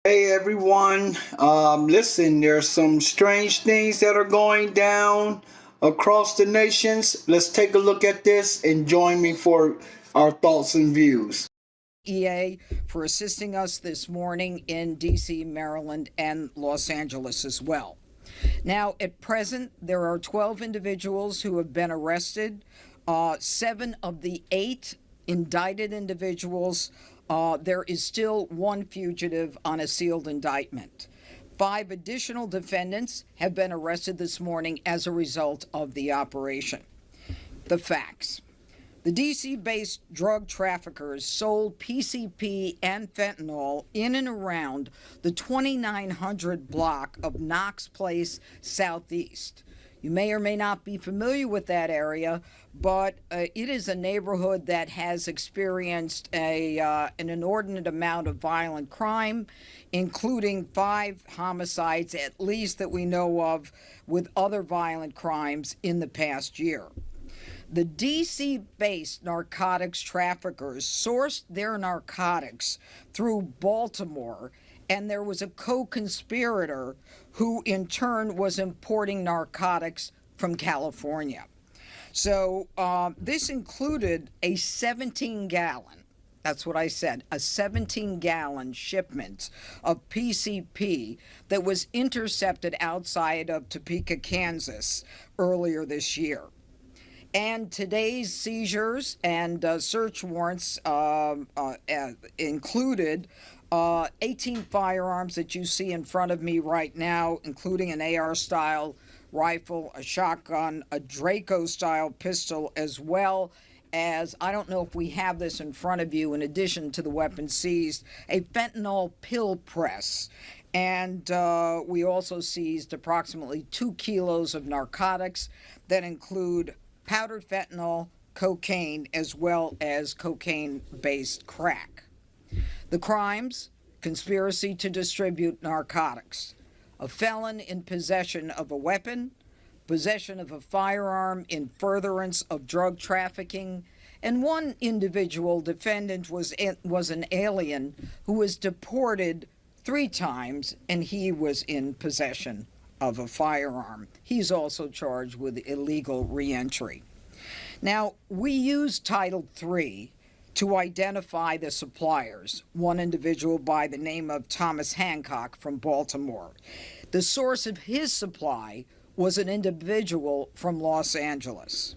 Hey everyone, listen, there's some strange things that are going down across the nations. Let's take a look at this and join me for our thoughts and views. EA for assisting us this morning in DC, Maryland, and Los Angeles as well. Now, at present, there are 12 individuals who have been arrested. Seven of the eight indicted individuals, there is still one fugitive on a sealed indictment. Five additional defendants have been arrested this morning as a result of the operation. The facts. The DC based drug traffickers sold PCP and fentanyl in and around the 2900 block of Knox Place Southeast. You may or may not be familiar with that area, but it is a neighborhood that has experienced an inordinate amount of violent crime, including 5 homicides at least that we know of, with other violent crimes in the past year. The DC based narcotics traffickers sourced their narcotics through Baltimore, and there was a co conspirator who, in turn, was importing narcotics from California. So, this included a 17-gallon. That's what I said, a 17-gallon shipment of PCP that was intercepted outside of Topeka, Kansas earlier this year. And today's seizures and search warrants included 18 firearms that you see in front of me right now, including an AR-style rifle, a shotgun, a Draco-style pistol, as well as, I don't know if we have this in front of you, in addition to the weapons seized, a fentanyl pill press. And we also seized approximately 2 kilos of narcotics that include powdered fentanyl, cocaine, as well as cocaine-based crack. The crimes: conspiracy to distribute narcotics, a felon in possession of a weapon, possession of a firearm in furtherance of drug trafficking, and one individual defendant was an alien who was deported 3 times, and he was in possession of a firearm. He's also charged with illegal reentry. Now, we use Title III to identify the suppliers, one individual by the name of Thomas Hancock from Baltimore. The source of his supply was an individual from Los Angeles.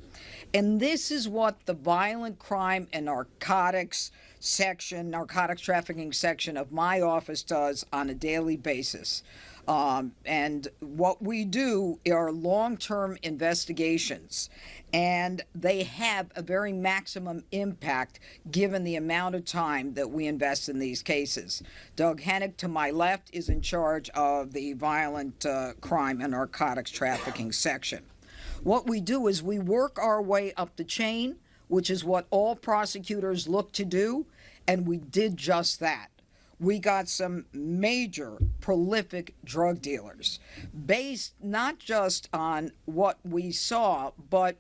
And this is what the violent crime and narcotics trafficking section of my office does on a daily basis. And what we do are long-term investigations, and they have a very maximum impact given the amount of time that we invest in these cases. Doug Hennick, to my left, is in charge of the violent crime and narcotics trafficking section. What we do is we work our way up the chain, which is what all prosecutors look to do, and we did just that. We got some major prolific drug dealers based not just on what we saw, but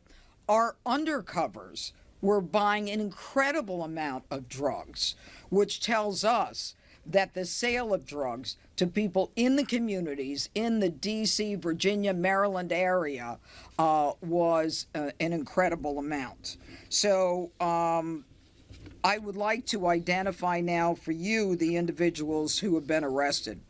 our undercovers were buying an incredible amount of drugs, which tells us that the sale of drugs to people in the communities in the DC, Virginia, Maryland area was an incredible amount. So I would like to identify now for you the individuals who have been arrested.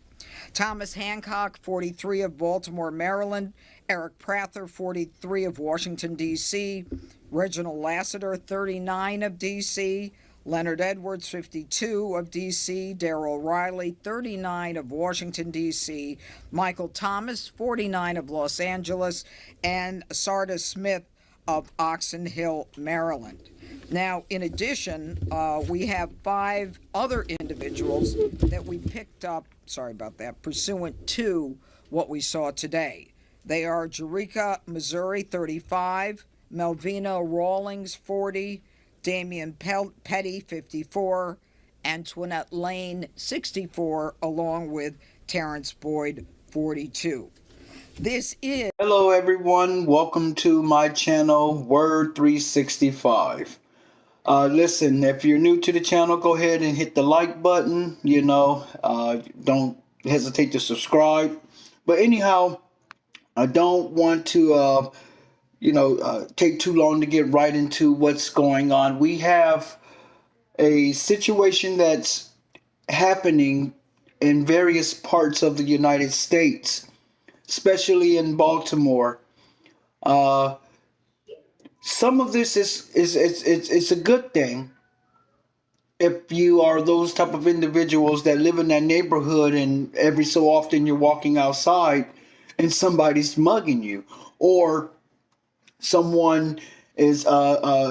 Thomas Hancock, 43, of Baltimore, Maryland. Eric Prather, 43, of Washington, D.C. Reginald Lassiter, 39, of D.C. Leonard Edwards, 52, of D.C. Darrell Riley, 39, of Washington, D.C. Michael Thomas, 49, of Los Angeles. And Sardis Smith of Oxon Hill, Maryland. Now, in addition, we have 5 other individuals that we picked up, pursuant to what we saw today. They are Jericka, Missouri, 35, Melvina Rawlings, 40, Damian Petty, 54, Antoinette Lane, 64, along with Terrence Boyd, 42. This is... Hello everyone, welcome to my channel, Word 365. Listen, if you're new to the channel, go ahead and hit the like button. Don't hesitate to subscribe. But anyhow, I don't want to, take too long to get right into what's going on. We have a situation that's happening in various parts of the United States, especially in Baltimore. Uh, some of this is a good thing if you are those type of individuals that live in that neighborhood and every so often you're walking outside and somebody's mugging you or someone is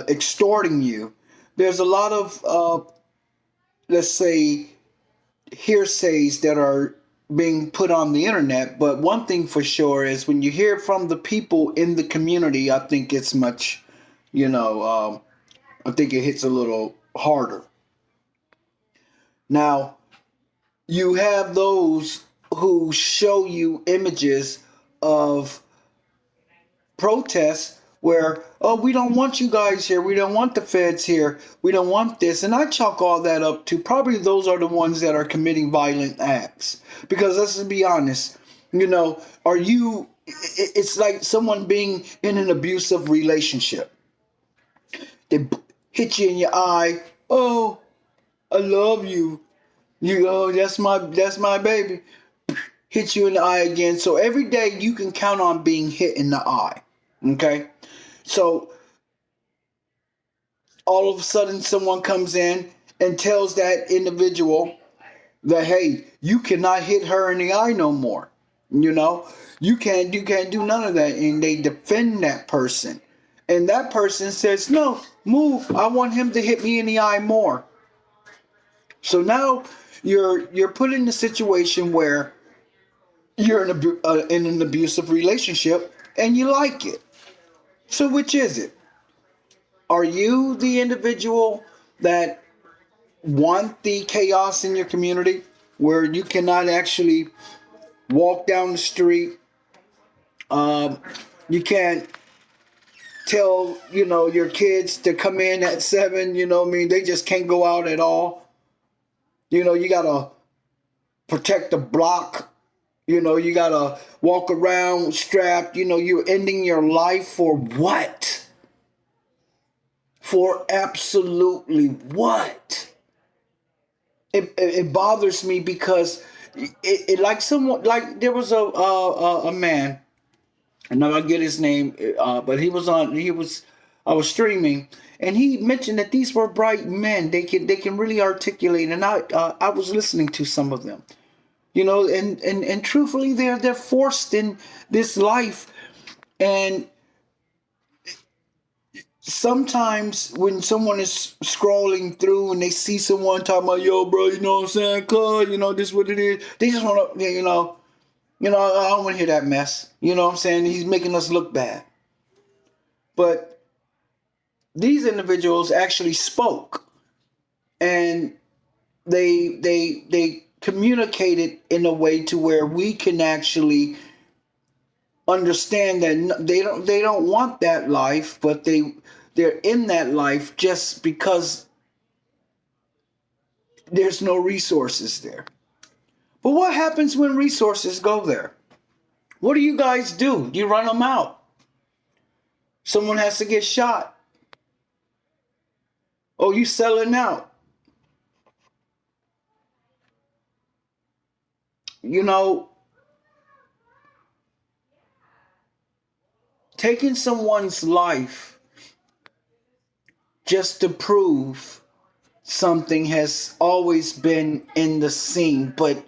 extorting you. There's a lot of let's say hearsays that are being put on the internet, but one thing for sure is when you hear from the people in the community, I think it's much, I think it hits a little harder. Now, you have those who show you images of protests where, oh, we don't want you guys here. We don't want the feds here. We don't want this. And I chalk all that up to probably those are the ones that are committing violent acts. Because let's be honest, it's like someone being in an abusive relationship. They hit you in your eye. Oh, I love you. That's my baby. Hit you in the eye again. So every day you can count on being hit in the eye. Okay? So all of a sudden someone comes in and tells that individual that, hey, you cannot hit her in the eye no more. You can't do none of that. And they defend that person. And that person says, no, move. I want him to hit me in the eye more. So now you're put in a situation where you're in an abusive relationship and you like it. So which is it? Are you the individual that want the chaos in your community where you cannot actually walk down the street? You can't tell, your kids to come in at 7, they just can't go out at all. You got to protect the block. You got to walk around strapped. You're ending your life for what? For absolutely what? It bothers me because it like someone, like there was a man, and I get his name, but I was streaming, and he mentioned that these were bright men. They can really articulate, and I was listening to some of them, and truthfully, they're forced in this life, and sometimes when someone is scrolling through and they see someone talking about, yo, bro, you know what I'm saying, cuz, this is what it is. They just want to, I don't want to hear that mess. You know what I'm saying? He's making us look bad. But these individuals actually spoke, and they communicated in a way to where we can actually understand that they don't want that life, but they're in that life just because there's no resources there. But what happens when resources go there? What do you guys do? You run them out. Someone has to get shot. Oh, you selling out. Taking someone's life just to prove something has always been in the scene, but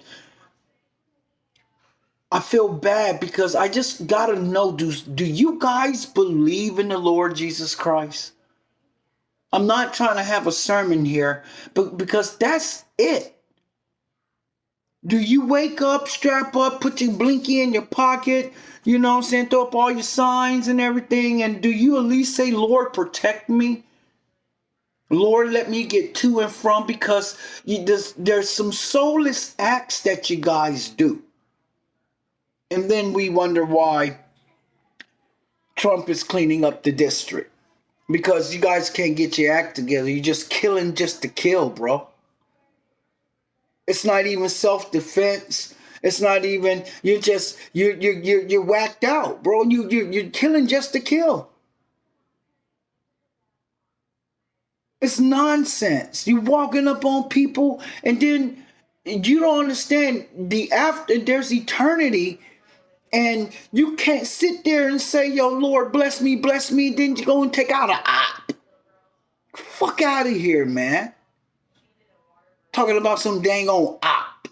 I feel bad because I just gotta know, do you guys believe in the Lord Jesus Christ? I'm not trying to have a sermon here, but because that's it. Do you wake up, strap up, put your blinky in your pocket, throw up all your signs and everything, and do you at least say, Lord, protect me? Lord, let me get to and from, because there's some soulless acts that you guys do. And then we wonder why Trump is cleaning up the district. because you guys can't get your act together. You're just killing just to kill, bro. It's not even self-defense. It's not even, you're whacked out, bro. You're killing just to kill. It's nonsense. You walking up on people and then you don't understand the after, there's eternity, and you can't sit there and say, yo, Lord, bless me, then you go and take out an op. Fuck out of here, man. Talking about some dang on op.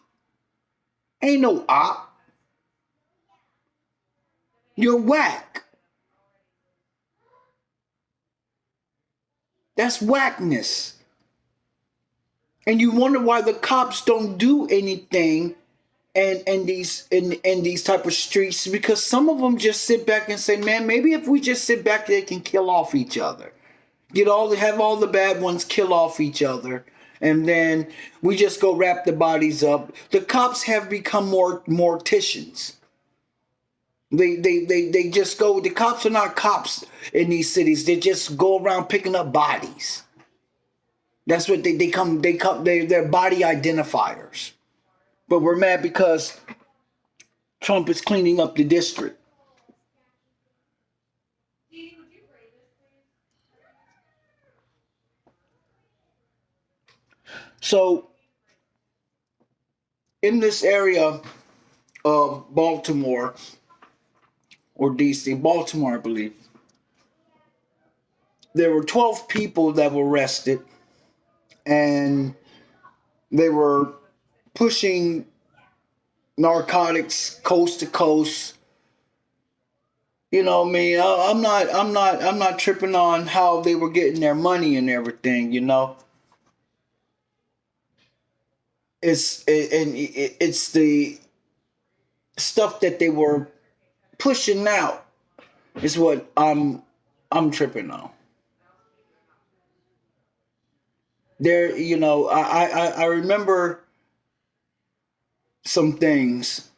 Ain't no op. You're whack. That's whackness. And you wonder why the cops don't do anything in these type of streets, because some of them just sit back and say, man, maybe if we just sit back, they can kill off each other. Have all the bad ones kill off each other, and then we just go wrap the bodies up. The cops have become more morticians. They just go. The cops are not cops in these cities. They just go around picking up bodies. That's what they're body identifiers. But we're mad because Trump is cleaning up the district. So in this area of Baltimore or DC, Baltimore, I believe, there were 12 people that were arrested, and they were pushing narcotics coast to coast. You know what I mean? I'm not tripping on how they were getting their money and everything, you know. It's the stuff that they were pushing out is what I'm tripping on. There, you know, I remember some things,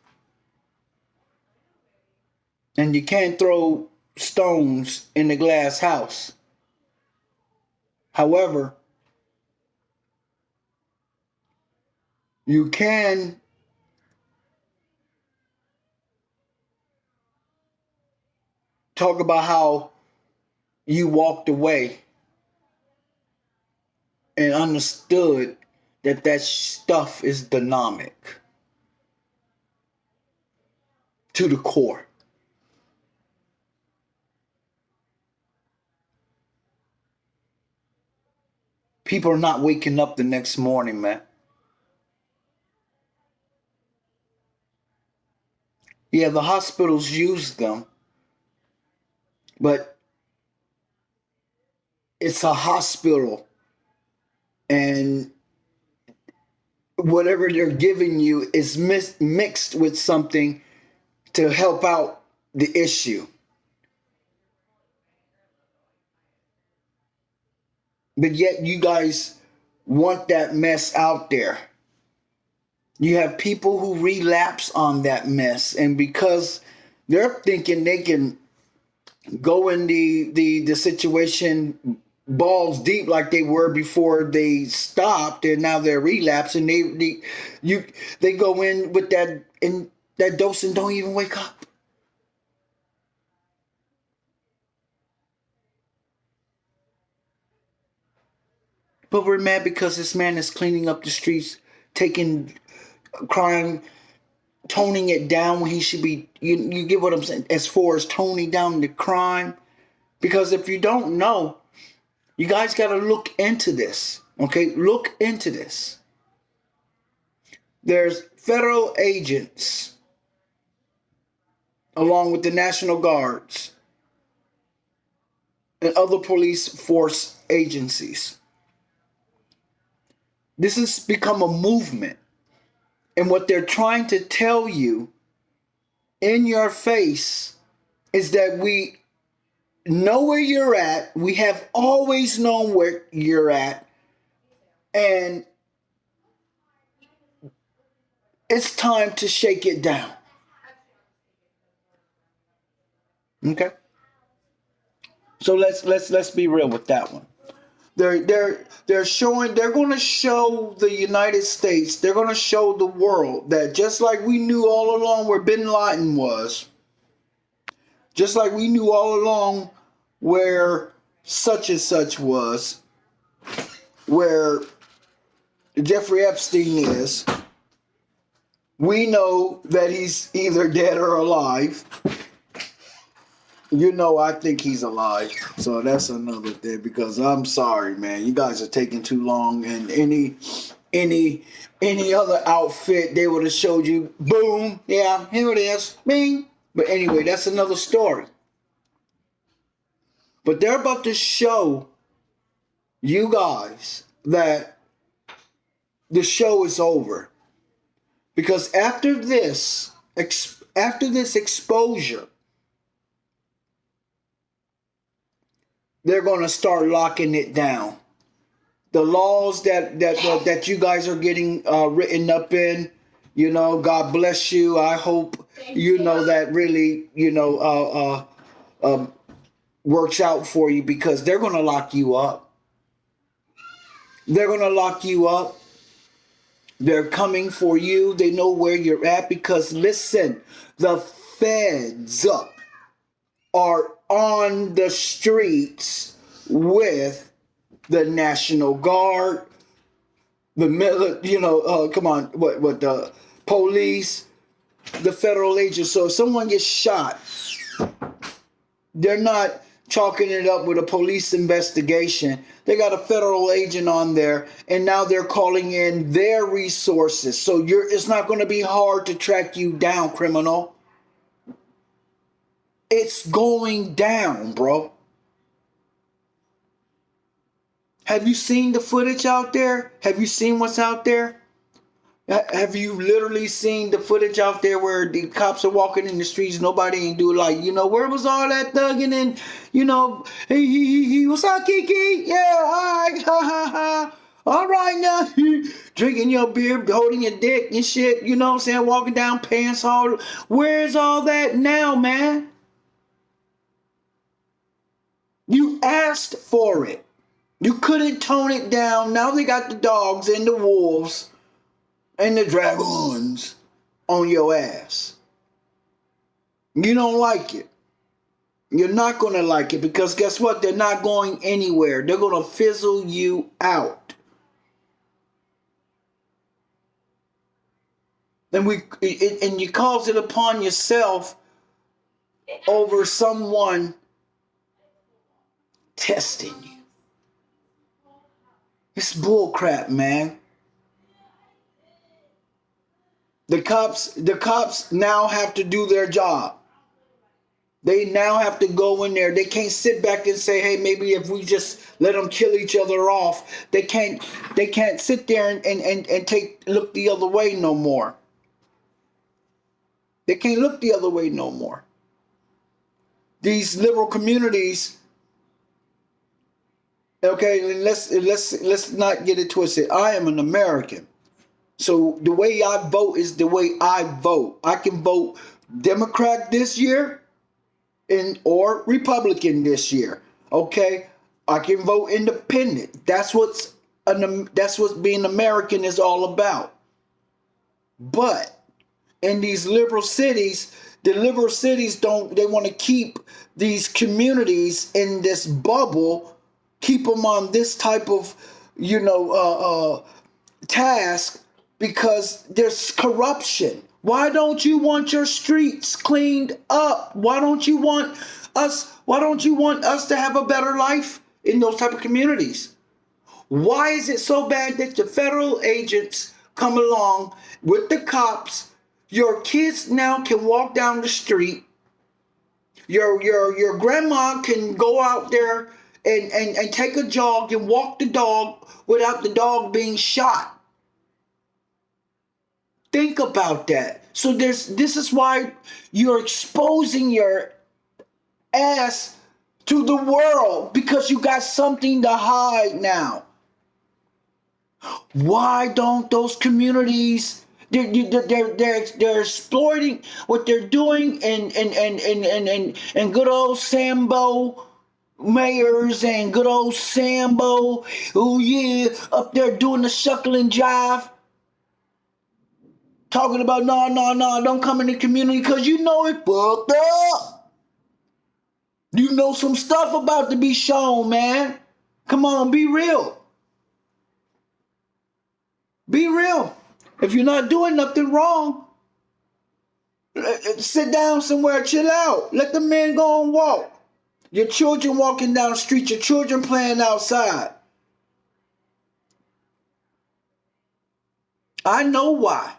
and you can't throw stones in the glass house. However, you can talk about how you walked away and understood that that stuff is dynamic to the core. People are not waking up the next morning, man. Yeah, the hospitals use them, but it's a hospital, and whatever they're giving you is mixed with something to help out the issue. But yet you guys want that mess out there. You have people who relapse on that mess, and because they're thinking they can go in the situation balls deep like they were before they stopped, and now they're relapsing. They go in with that dose and don't even wake up. But we're mad because this man is cleaning up the streets, taking crime, toning it down when he should be. You get what I'm saying? As far as toning down the crime, because if you don't know, you guys got to look into this. Okay, look into this. There's federal agents along with the National Guards and other police force agencies. This has become a movement. And what they're trying to tell you in your face is that we know where you're at. We have always known where you're at. And it's time to shake it down. Okay? So let's be real with that one. They're going to show the United States, they're going to show the world that just like we knew all along where Bin Laden was, just like we knew all along where such and such was, where Jeffrey Epstein is, we know that he's either dead or alive. You know, I think he's alive. So that's another thing, because I'm sorry, man. You guys are taking too long, and any other outfit they would have showed you, boom, yeah, here it is, bing. But anyway, that's another story. But they're about to show you guys that the show is over. Because after this exposure, they're going to start locking it down. The laws that you guys are getting written up in, you know, God bless you. I hope you know that really, you know, works out for you, because they're going to lock you up. They're going to lock you up. They're coming for you. They know where you're at, because listen, the feds are on the streets with the National Guard, the the police, the federal agents. So if someone gets shot, they're not chalking it up with a police investigation. They got a federal agent on there, and now they're calling in their resources. So it's not going to be hard to track you down, criminal. It's going down, bro. Have you seen the footage out there? Have you seen what's out there? Have you literally seen the footage out there where the cops are walking in the streets? Nobody ain't do like, you know, where was all that thugging and, you know, he what's up, Kiki? Yeah, all right, ha ha ha. All right now, drinking your beer, holding your dick and shit, you know what I'm saying? Walking down pants hall. Where's all that now, man? You asked for it. You couldn't tone it down. Now they got the dogs and the wolves and the dragons on your ass. You don't like it. You're not going to like it, because guess what? They're not going anywhere. They're going to fizzle you out. And you cause it upon yourself over someone testing you. It's bullcrap, man. The cops now have to do their job. They now have to go in there. They can't sit back and say, hey, maybe if we just let them kill each other off. They can't sit there and look the other way no more. They can't look the other way no more. These liberal communities, okay, let's not get it twisted. I am an American. So the way I vote is the way I vote. I can vote Democrat this year or Republican this year. Okay? I can vote independent. That's what being American is all about. But in these liberal cities, the liberal cities they want to keep these communities in this bubble, keep them on this type of, task, because there's corruption. Why don't you want your streets cleaned up? Why don't you want us to have a better life in those type of communities? Why is it so bad that the federal agents come along with the cops? Your kids now can walk down the street. Your grandma can go out there and take a jog and walk the dog without the dog being shot. Think about that. So this is why you're exposing your ass to the world, because you got something to hide now. Why don't those communities? They're exploiting what they're doing in good old Sambo, mayors and good old Sambo, oh yeah, up there doing the shuckle and jive, talking about no, don't come in the community because you know it fucked up. You know some stuff about to be shown, man. Come on, be real. Be real. If you're not doing nothing wrong, sit down somewhere, chill out. Let the man go and walk. Your children walking down the street, your children playing outside. I know why.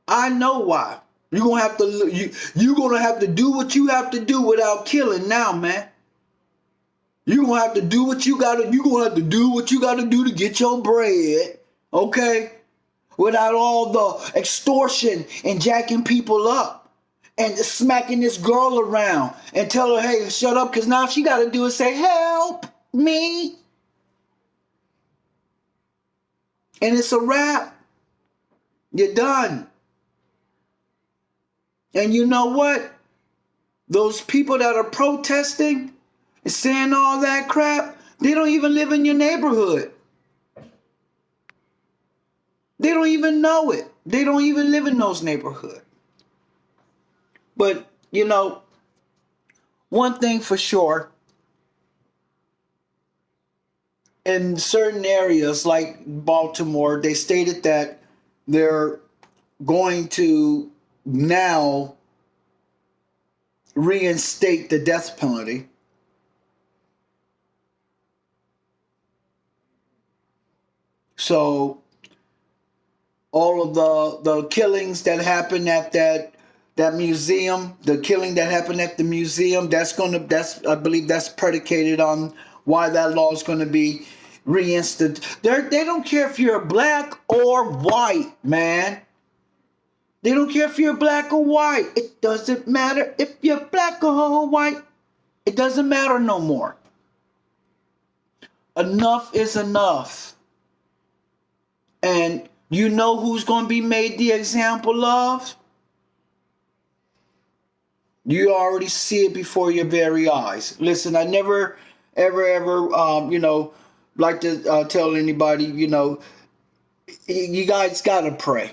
I know why. You're gonna have to you're gonna have to do what you have to do without killing now, man. You're gonna have to do what you gotta do to get your bread, okay? Without all the extortion and jacking people up and smacking this girl around and tell her, hey, shut up, because now she gotta do is say, help me. And it's a wrap. You're done. And you know what? Those people that are protesting and saying all that crap, they don't even live in your neighborhood. They don't even know it. They don't even live in those neighborhoods. But, you know, one thing for sure, in certain areas like Baltimore, they stated that they're going to now reinstate the death penalty. So all of the killings that happened at that museum, the killing that happened at the museum, I believe that's predicated on why that law is going to be reinstated. They don't care if you're black or white, man. They don't care if you're black or white. It doesn't matter if you're black or white. It doesn't matter no more. Enough is enough. And you know who's going to be made the example of? You already see it before your very eyes. Listen, I never, ever, like to tell anybody, you guys got to pray.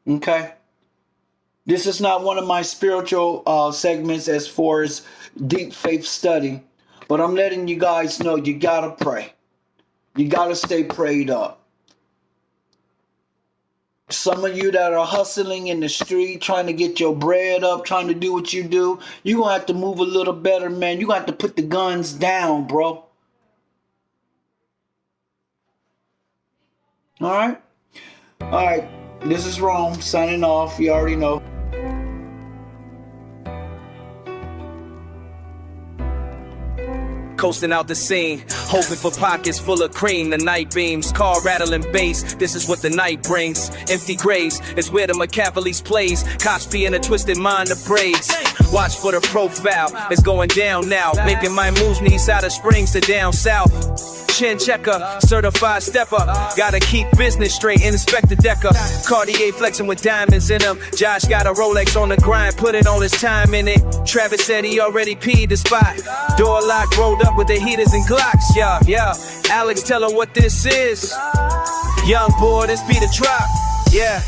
Okay? This is not one of my spiritual segments as far as deep faith study, but I'm letting you guys know you got to pray. You got to stay prayed up. Some of you that are hustling in the street, trying to get your bread up, trying to do what you do, you're going to have to move a little better, man. You're going to have to put the guns down, bro. All right? All right. This is Rome, signing off. You already know. Coasting out the scene, hoping for pockets full of cream. The night beams, car rattling bass. This is what the night brings. Empty graves is where the Machiavellis plays. Cops be in a twisted mind to praise. Watch for the profile, it's going down now. Making my moves from east side of Springs to down south. Chin checker, certified stepper. Gotta keep business straight, Inspector Decker. Cartier flexing with diamonds in them. Josh got a Rolex on the grind, putting all his time in it. Travis said he already peed the spot. Door locked, rolled up with the heaters and Glocks. Yeah. Alex, tell her what this is. Young boy, this be the drop. Yeah.